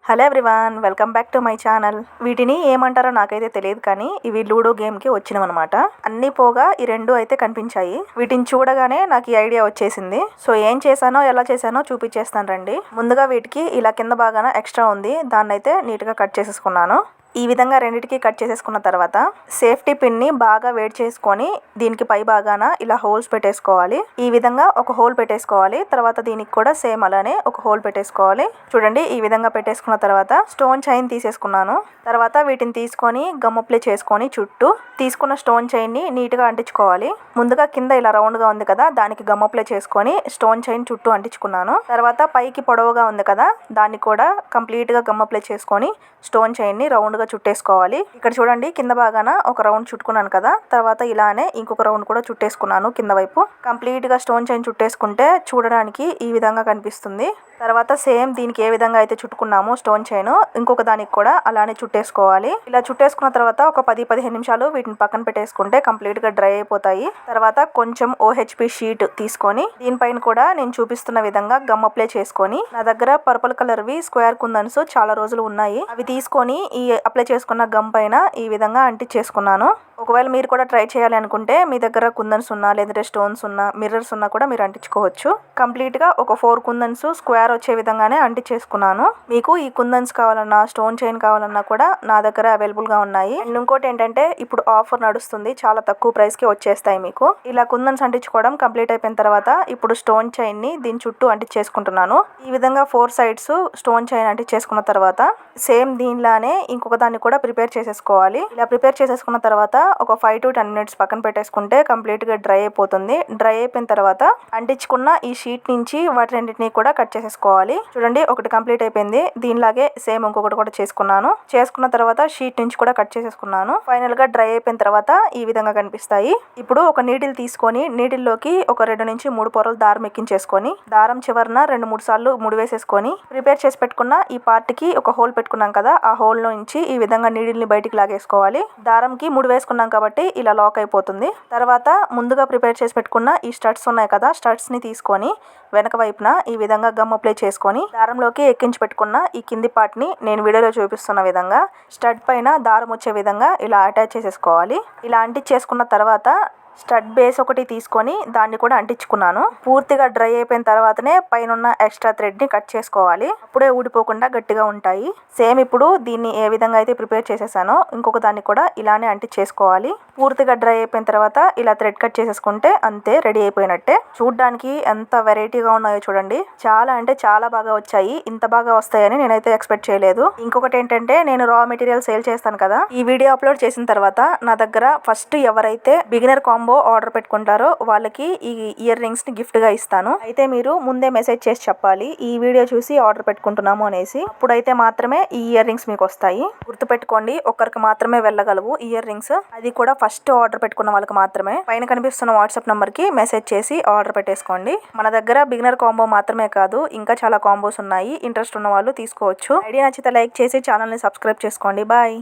Hello everyone, welcome back to my channel. వీటిని ఏమంటారో నాకైతే తెలియదు, కానీ ఇవి లూడో గేమ్కి వచ్చినవన్నమాట. అన్నీ పోగా ఈ రెండు అయితే కనిపించాయి. వీటిని చూడగానే నాకు ఈ ఐడియా వచ్చేసింది. సో ఏం చేశానో ఎలా చేశానో చూపించేస్తాను రండి. ముందుగా వీటికి ఇలా కింద బాగాన ఎక్స్ట్రా ఉంది, దాన్ని అయితే నీట్గా కట్ చేసేసుకున్నాను. ఈ విధంగా రెండిటికి కట్ చేసేసుకున్న తర్వాత సేఫ్టీ పిన్ని బాగా వేడి చేసుకొని దీనికి పై భాగాన ఇలా హోల్స్ పెట్టేసుకోవాలి. ఈ విధంగా ఒక హోల్ పెట్టేసుకోవాలి. తర్వాత దీనికి కూడా సేమ్ అలానే ఒక హోల్ పెట్టేసుకోవాలి. చూడండి, ఈ విధంగా పెట్టేసుకున్న తర్వాత స్టోన్ చైన్ తీసేసుకున్నాను. తర్వాత వీటిని తీసుకొని గమ్ అప్లై చేసుకొని చుట్టూ తీసుకున్న స్టోన్ చైన్ ని నీట్ గా అంటించుకోవాలి. ముందుగా కింద ఇలా రౌండ్ గా ఉంది కదా, దానికి గమ్ అప్లై చేసుకొని స్టోన్ చైన్ చుట్టూ అంటించుకున్నాను. తర్వాత పైకి పొడవుగా ఉంది కదా, దాన్ని కూడా కంప్లీట్ గా గమ్ అప్లై చేసుకొని స్టోన్ చైన్ ని రౌండ్ గా చుట్టేసుకోవాలి. ఇక్కడ చూడండి, కింద భాగాన ఒక రౌండ్ చుట్టుకున్నాను కదా, తర్వాత ఇలానే ఇంకొక రౌండ్ కూడా చుట్టేసుకున్నాను. కింద వైపు కంప్లీట్ గా స్టోన్ చైన్ చుట్టేసుకుంటే చూడడానికి ఈ విధంగా కనిపిస్తుంది. తర్వాత సేమ్ దీనికి ఏ విధంగా అయితే చుట్టుకున్నామో స్టోన్ చైన్, ఇంకొక దానికి కూడా అలానే చుట్టేసుకోవాలి. ఇలా చుట్టేసుకున్న తర్వాత ఒక 10-15 నిమిషాలు వీటిని పక్కన పెట్టేసుకుంటే కంప్లీట్ గా డ్రై అయిపోతాయి. తర్వాత కొంచెం OHP షీట్ తీసుకొని దీనిపైన కూడా నేను చూపిస్తున్న విధంగా గమ్ అప్లై చేసుకొని, నా దగ్గర పర్పుల్ కలర్ వి స్క్వేర్ కుందన్స్ చాలా రోజులు ఉన్నాయి, అవి తీసుకొని ఈ అప్లై చేసుకున్న గమ్ పైన ఈ విధంగా అంటించేసుకున్నాను. ఒకవేళ మీరు కూడా ట్రై చేయాలి అనుకుంటే మీ దగ్గర కుందన్స్ ఉన్నా, లేదంటే స్టోన్స్ ఉన్నా, మిర్రర్స్ ఉన్నా కూడా మీరు అంటించుకోవచ్చు. కంప్లీట్ గా ఒక 4 కుందన్స్ స్క్వేర్ వచ్చే విధంగానే అంటించేసుకున్నాను. మీకు ఈ కుందన్స్ కావాలన్నా, స్టోన్ చైన్ కావాలన్నా కూడా నా దగ్గర అవైలబుల్ గా ఉన్నాయి. అండ్ ఇంకోటి ఏంటంటే, ఇప్పుడు ఆఫర్ నడుస్తుంది, చాలా తక్కువ ప్రైస్ కి వచ్చేస్తాయి మీకు. ఇలా కుందన్స్ అంటించుకోవడం కంప్లీట్ అయిపోయిన తర్వాత ఇప్పుడు స్టోన్ చైన్ ని దీని చుట్టూ అంటించేసుకుంటున్నాను. ఈ విధంగా 4 సైడ్స్ స్టోన్ చైన్ అంటించేసుకున్న తర్వాత సేమ్ దీనిలానే ఇంకొక దాన్ని కూడా ప్రిపేర్ చేసేసుకోవాలి. ఇలా ప్రిపేర్ చేసేసుకున్న తర్వాత ఒక 5 to 10 మినిట్స్ పక్కన పెట్టేసుకుంటే కంప్లీట్ గా డ్రై అయిపోతుంది. డ్రై అయిపోయిన తర్వాత అంటించుకున్న ఈ షీట్ నుంచి వాటి రెండింటిని కూడా కట్ చేసేసుకోవాలి. చూడండి, ఒకటి కంప్లీట్ అయిపోయింది. దీనిలాగే సేమ్ ఇంకొకటి కూడా చేసుకున్న తర్వాత షీట్ నుంచి కూడా కట్ చేసేసుకున్నాను. ఫైనల్ గా డ్రై అయిపోయిన తర్వాత ఈ విధంగా కనిపిస్తాయి. ఇప్పుడు ఒక నీడిల్ తీసుకొని నీడిల్లోకి ఒక 2 నుంచి 3 పొరలు దారం ఎక్కించేసుకొని దారం చివరన 2-3 సార్లు ముడి వేసేసుకొని ప్రిపేర్ చేసి పెట్టుకున్న ఈ పార్ట్ కి ఒక హోల్ పెట్టుకున్నాం కదా, ఆ హోల్ నుంచి ఈ విధంగా నీడిల్ ని బయటికి లాగేసుకోవాలి. దారంకి ముడి వేసుకున్నాం కాబట్టి ఇలా లాక్ అయిపోతుంది. తర్వాత ముందుగా ప్రిపేర్ చేసి పెట్టుకున్న ఈ స్టడ్స్ ఉన్నాయి కదా, స్టడ్స్ ని తీసుకొని వెనక వైపున ఈ విధంగా గమ్ అప్లై చేసుకొని దారంలోకి ఎక్కించి పెట్టుకున్న ఈ కింది పార్ట్ ని నేను వీడియోలో చూపిస్తున్న విధంగా స్టడ్ పైన దారం వచ్చే విధంగా ఇలా అటాచ్ చేసేసుకోవాలి. ఇలా అంటించేసుకున్న తర్వాత స్టడ్ బేస్ ఒకటి తీసుకొని దాన్ని కూడా అంటించుకున్నాను. పూర్తిగా డ్రై అయిపోయిన తర్వాతనే పైన ఎక్స్ట్రా థ్రెడ్ ని కట్ చేసుకోవాలి, అప్పుడే ఊడిపోకుండా గట్టిగా ఉంటాయి. సేమ్ ఇప్పుడు దీన్ని ఏ విధంగా అయితే ప్రిపేర్ చేసేసానో ఇంకొక దాన్ని కూడా ఇలానే అంటించేసుకోవాలి. పూర్తిగా డ్రై అయిపోయిన తర్వాత ఇలా థ్రెడ్ కట్ చేసేసుకుంటే అంతే, రెడీ అయిపోయినట్టే. చూడ్డానికి ఎంత వెరైటీగా ఉన్నాయో చూడండి, చాలా అంటే చాలా బాగా వచ్చాయి. ఇంత బాగా వస్తాయని నేనైతే ఎక్స్పెక్ట్ చేయలేదు. ఇంకొకటి ఏంటంటే, నేను రా మెటీరియల్ సేల్ చేస్తాను కదా, ఈ వీడియో అప్లోడ్ చేసిన తర్వాత నా దగ్గర ఫస్ట్ ఎవరైతే బిగినర్ కాంబో ఆర్డర్ పెట్టుకుంటారో వాళ్ళకి ఈ ఇయర్ రింగ్స్ ని గిఫ్ట్ గా ఇస్తాను. అయితే మీరు ముందే మెసేజ్ చేసి చెప్పాలి, ఈ వీడియో చూసి ఆర్డర్ పెట్టుకుంటున్నాము అనేసి. అప్పుడైతే మాత్రమే ఈ ఇయర్ రింగ్స్ మీకు వస్తాయి. గుర్తుపెట్టుకోండి, ఒక్కరికి మాత్రమే వెళ్ళగలవు ఇయర్ రింగ్స్, అది కూడా ఫస్ట్ ఆర్డర్ పెట్టుకున్న వాళ్ళకి మాత్రమే. పైన కనిపిస్తున్న వాట్సాప్ నంబర్ కి మెసేజ్ చేసి ఆర్డర్ పెట్టేసుకోండి. మన దగ్గర బిగినర్ కాంబో మాత్రమే కాదు, ఇంకా చాలా కాంబోస్ ఉన్నాయి. ఇంట్రెస్ట్ ఉన్న వాళ్ళు తీసుకోవచ్చు. ఐడియా నచ్చితే లైక్ చేసి ఛానల్ ని సబ్స్క్రైబ్ చేసుకోండి. బాయ్.